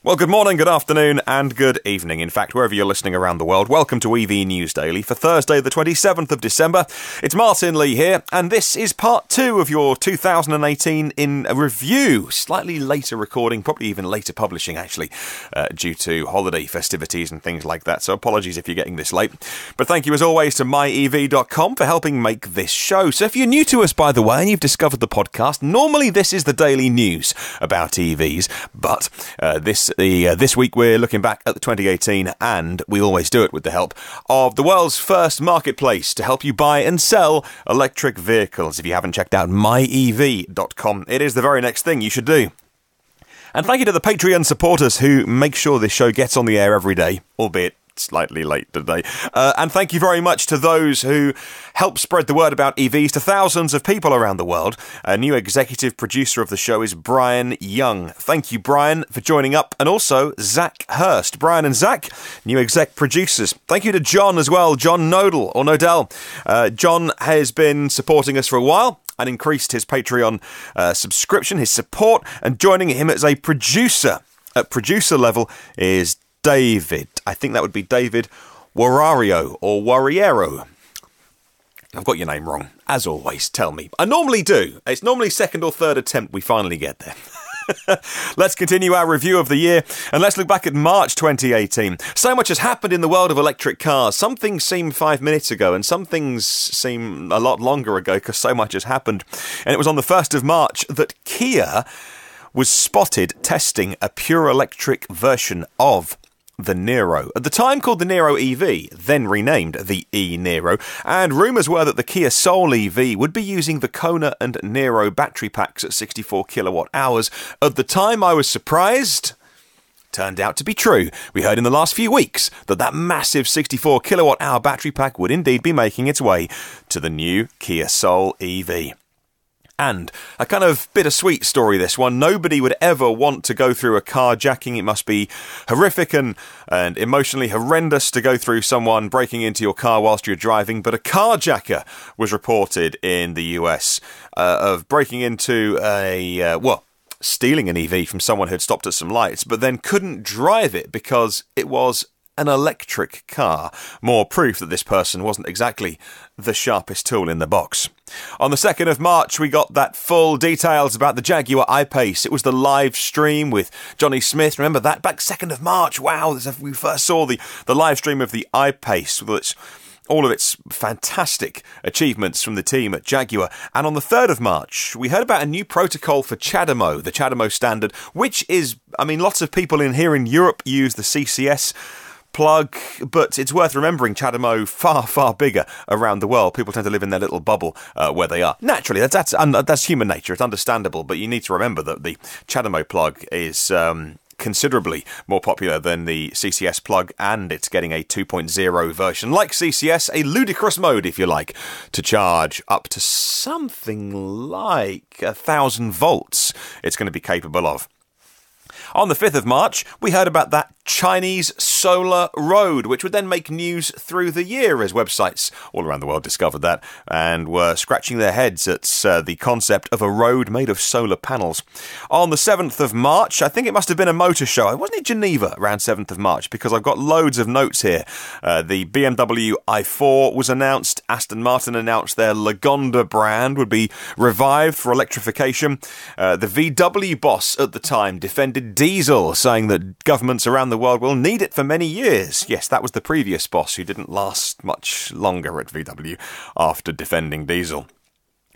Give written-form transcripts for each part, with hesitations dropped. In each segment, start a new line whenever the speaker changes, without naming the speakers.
Well, good morning, good afternoon, and good evening. In fact, wherever you're listening around the world, welcome to EV News Daily for Thursday, the 27th of December. It's Martyn Lee here, and this is part 2 of your 2018 in review. Slightly later recording, probably even later publishing, actually, due to holiday festivities and things like that. So apologies if you're getting this late. But thank you, as always, to myev.com for helping make this show. So if you're new to us, by the way, and you've discovered the podcast, normally this is the daily news about EVs, but this week we're looking back at the 2018, and we always do it with the help of the world's first marketplace to help you buy and sell electric vehicles. If you haven't checked out myev.com, it is the very next thing you should do. And thank you to the Patreon supporters who make sure this show gets on the air every day, albeit slightly late today. And thank you very much to those who help spread the word about EVs to thousands of people around the world. A new executive producer of the show is Brian Young. Thank you, Brian, for joining up. And also Zach Hurst. Brian and Zach, new exec producers. Thank you to John as well, John Nodell. John has been supporting us for a while and increased his Patreon subscription, his support, and joining him as a producer at producer level is David. I think that would be David Warriero or Warriero. I've got your name wrong. As always, tell me. I normally do. It's normally second or third attempt we finally get there. Let's continue our review of the year, and let's look back at March 2018. So much has happened in the world of electric cars. Some things seem 5 minutes ago, and some things seem a lot longer ago because so much has happened. And it was on the 1st of March that Kia was spotted testing a pure electric version of the Niro, at the time called the Niro EV, then renamed the e-Niro, and rumours were that the Kia Soul EV would be using the Kona and Niro battery packs at 64 kilowatt hours. At the time, I was surprised. Turned out to be true. We heard in the last few weeks that massive 64 kilowatt hour battery pack would indeed be making its way to the new Kia Soul EV. And a kind of bittersweet story, this one. Nobody would ever want to go through a carjacking. It must be horrific and emotionally horrendous to go through someone breaking into your car whilst you're driving. But a carjacker was reported in the US of breaking into stealing an EV from someone who'd stopped at some lights, but then couldn't drive it because it was an electric car. More proof that this person wasn't exactly the sharpest tool in the box. On the 2nd of March, we got that full details about the Jaguar I-Pace. It was the live stream with Johnny Smith. Remember that? Back 2nd of March. Wow, we first saw the live stream of the I-Pace with all of its fantastic achievements from the team at Jaguar. And on the 3rd of March, we heard about a new protocol for CHAdeMO, the CHAdeMO standard, which is, lots of people here in Europe use the CCS plug, but it's worth remembering CHAdeMO far, far bigger around the world. People tend to live in their little bubble where they are. Naturally, that's human nature. It's understandable, but you need to remember that the CHAdeMO plug is considerably more popular than the CCS plug, and it's getting a 2.0 version. Like CCS, a ludicrous mode, if you like, to charge up to something like 1,000 volts it's going to be capable of. On the 5th of March, we heard about that Chinese solar road, which would then make news through the year as websites all around the world discovered that and were scratching their heads at the concept of a road made of solar panels. On the 7th of March, I think it must have been a motor show. I wasn't in Geneva around 7th of March because I've got loads of notes here. The BMW i4 was announced. Aston Martin announced their Lagonda brand would be revived for electrification. The VW boss at the time defended diesel, saying that governments around the world will need it for many years. Yes, that was the previous boss who didn't last much longer at VW after defending diesel.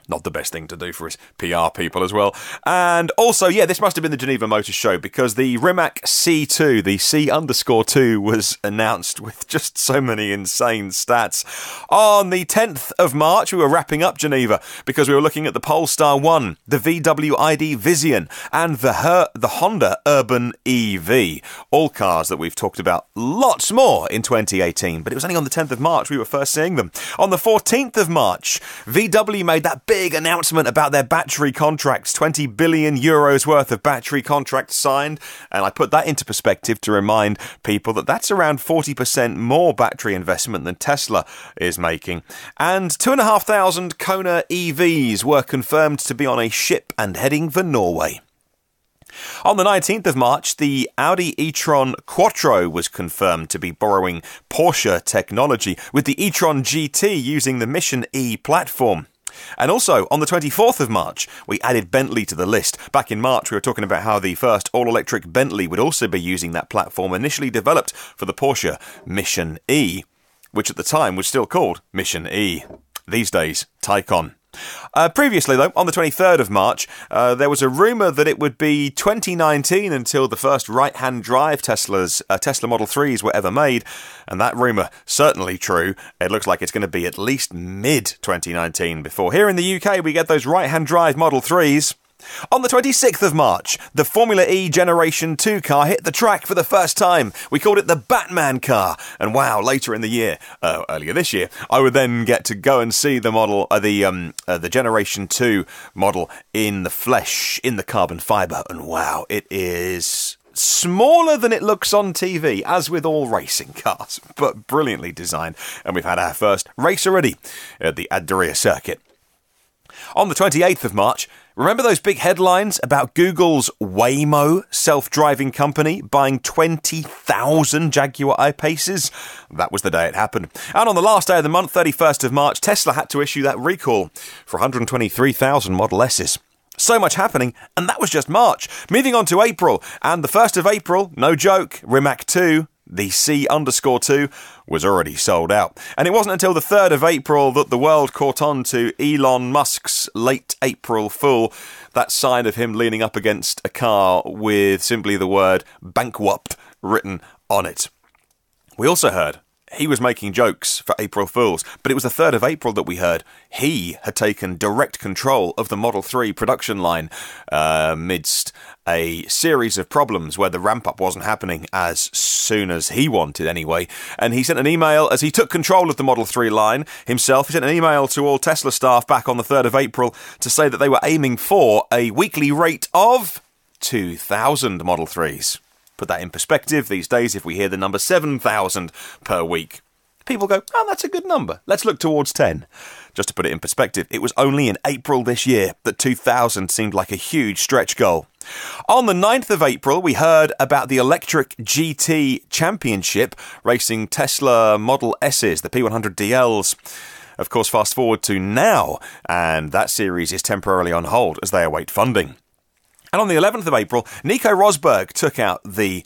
Not the best thing to do for his PR people as well. And also, this must have been the Geneva Motor Show because the Rimac C2, the C_2 was announced with just so many insane stats. On the 10th of March, we were wrapping up Geneva because we were looking at the Polestar 1, the VW ID Vision, and the Honda Urban EV. All cars that we've talked about lots more in 2018, but it was only on the 10th of March we were first seeing them. On the 14th of March, VW made that big announcement about their battery contracts, 20 billion euros worth of battery contracts signed, and I put that into perspective to remind people that that's around 40% more battery investment than Tesla is making. And 2,500 Kona EVs were confirmed to be on a ship and heading for Norway. On the 19th of March, the Audi e-tron Quattro was confirmed to be borrowing Porsche technology, with the e-tron GT using the Mission E platform. And also, on the 24th of March, we added Bentley to the list. Back in March, we were talking about how the first all-electric Bentley would also be using that platform initially developed for the Porsche Mission E, which at the time was still called Mission E. These days, Taycan. Previously, though, on the 23rd of March, there was a rumour that it would be 2019 until the first right-hand drive Tesla Model 3s were ever made, and that rumour certainly true. It looks like it's going to be at least mid-2019 before here in the UK we get those right-hand drive Model 3s. On the 26th of March, the Formula E Generation 2 car hit the track for the first time. We called it the Batman car. And wow, later in the year, earlier this year, I would then get to go and see the model, the Generation 2 model in the flesh, in the carbon fibre. And wow, it is smaller than it looks on TV, as with all racing cars, but brilliantly designed. And we've had our first race already at the Adria circuit. On the 28th of March, remember those big headlines about Google's Waymo self-driving company buying 20,000 Jaguar I-Paces? That was the day it happened. And on the last day of the month, 31st of March, Tesla had to issue that recall for 123,000 Model S's. So much happening, and that was just March. Moving on to April, and the 1st of April, no joke, Rimac 2, the C_2, was already sold out. And it wasn't until the 3rd of April that the world caught on to Elon Musk's late April Fool, that sign of him leaning up against a car with simply the word bankrupt written on it. We also heard he was making jokes for April Fools, but it was the 3rd of April that we heard he had taken direct control of the Model 3 production line amidst a series of problems where the ramp-up wasn't happening as soon as he wanted anyway. And he sent an email as he took control of the Model 3 line himself. He sent an email to all Tesla staff back on the 3rd of April to say that they were aiming for a weekly rate of 2,000 Model 3s. Put that in perspective, these days if we hear the number 7,000 per week, people go, oh, that's a good number. Let's look towards 10. Just to put it in perspective, it was only in April this year that 2,000 seemed like a huge stretch goal. On the 9th of April, we heard about the Electric GT Championship racing Tesla Model S's, the P100DLs. Of course, fast forward to now, and that series is temporarily on hold as they await funding. And on the 11th of April, Nico Rosberg took out the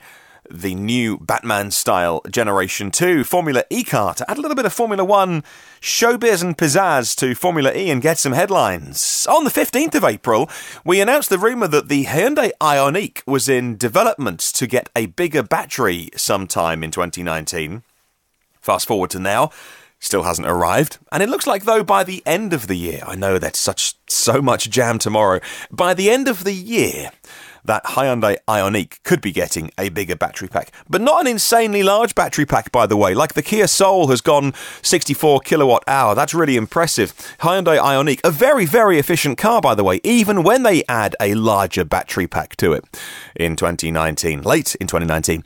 new Batman-style Generation 2 Formula E car to add a little bit of Formula 1 showbiz and pizzazz to Formula E and get some headlines. On the 15th of April, we announced the rumour that the Hyundai Ioniq was in development to get a bigger battery sometime in 2019. Fast forward to now. Still hasn't arrived, and it looks like, though, by the end of the year, I know that's so much jam tomorrow, by the end of the year, that Hyundai Ioniq could be getting a bigger battery pack. But not an insanely large battery pack, by the way. Like the Kia Soul has gone 64 kilowatt hour. That's really impressive. Hyundai Ioniq, a very, very efficient car, by the way, even when they add a larger battery pack to it in 2019, late in 2019.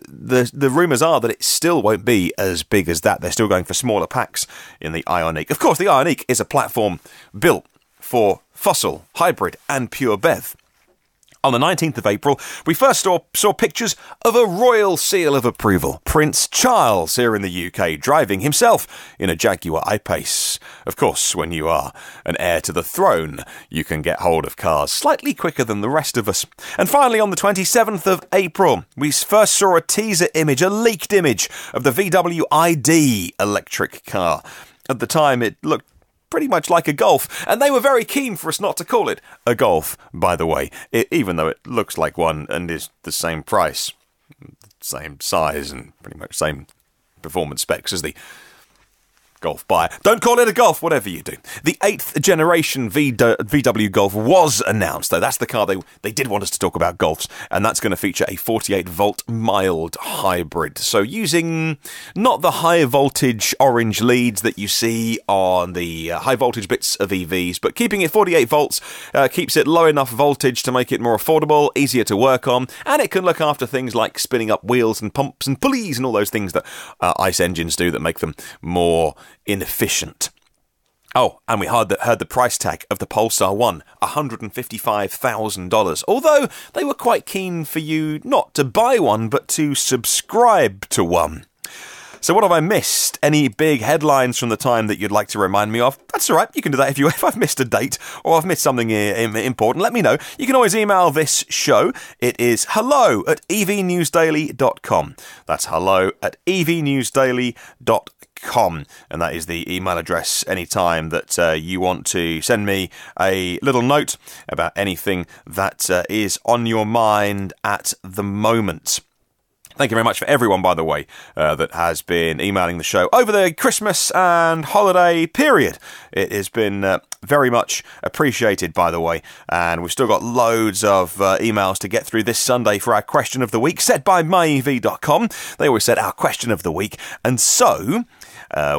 The rumours are that it still won't be as big as that. They're still going for smaller packs in the Ioniq. Of course, the Ioniq is a platform built for fossil, hybrid and pure BEV. On the 19th of April, we first saw pictures of a royal seal of approval. Prince Charles here in the UK, driving himself in a Jaguar I-Pace. Of course, when you are an heir to the throne, you can get hold of cars slightly quicker than the rest of us. And finally, on the 27th of April, we first saw a teaser image, a leaked image, of the VW ID electric car. At the time, it looked pretty much like a Golf, and they were very keen for us not to call it a Golf, by the way, even though it looks like one and is the same price, same size, and pretty much same performance specs as the Golf buyer. Don't call it a Golf, whatever you do. The 8th generation VW Golf was announced, though. That's the car they did want us to talk about Golfs, and that's going to feature a 48-volt mild hybrid. So using not the high-voltage orange leads that you see on the high-voltage bits of EVs, but keeping it 48 volts keeps it low enough voltage to make it more affordable, easier to work on, and it can look after things like spinning up wheels and pumps and pulleys and all those things that ICE engines do that make them more inefficient. Oh, and we heard the price tag of the Polestar 1, $155,000. Although they were quite keen for you not to buy one, but to subscribe to one. So what have I missed? Any big headlines from the time that you'd like to remind me of? That's all right. You can do that if I've missed a date or I've missed something important. Let me know. You can always email this show. It is hello@evnewsdaily.com. That's hello@evnewsdaily.com. And that is the email address anytime that you want to send me a little note about anything that is on your mind at the moment. Thank you very much for everyone, by the way, that has been emailing the show over the Christmas and holiday period. It has been very much appreciated, by the way, and we've still got loads of emails to get through this Sunday for our question of the week, set by myev.com. They always said our question of the week, and so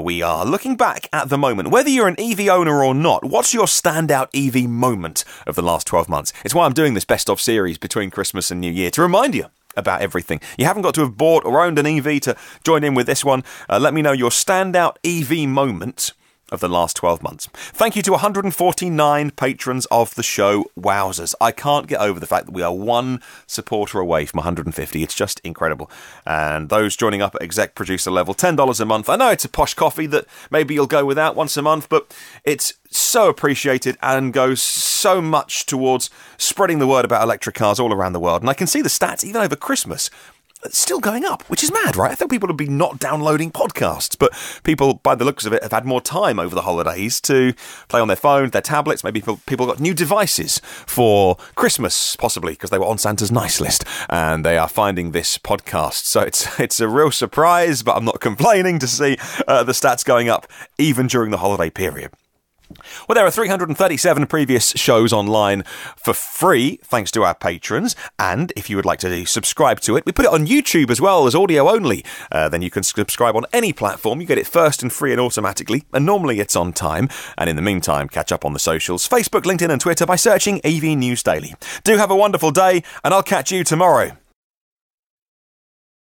we are looking back at the moment. Whether you're an EV owner or not, what's your standout EV moment of the last 12 months? It's why I'm doing this best-of series between Christmas and New Year, to remind you about everything. You haven't got to have bought or owned an EV to join in with this one. Let me know your standout EV moment of the last 12 months. Thank you to 149 patrons of the show. Wowzers. I can't get over the fact that we are one supporter away from 150. It's just incredible. And those joining up at exec producer level, $10 a month. I know it's a posh coffee that maybe you'll go without once a month, but it's so appreciated and goes so much towards spreading the word about electric cars all around the world. And I can see the stats, even over Christmas, still going up, which is mad, right? I thought people would be not downloading podcasts, but people, by the looks of it, have had more time over the holidays to play on their phone, their tablets. Maybe people got new devices for Christmas, possibly, because they were on Santa's nice list, and they are finding this podcast. So it's a real surprise, but I'm not complaining to see the stats going up even during the holiday period. Well, there are 337 previous shows online for free, thanks to our patrons. And if you would like to subscribe to it, we put it on YouTube as well as audio only. Then you can subscribe on any platform. You get it first and free and automatically. And normally it's on time. And in the meantime, catch up on the socials, Facebook, LinkedIn and Twitter by searching EV News Daily. Do have a wonderful day, and I'll catch you tomorrow.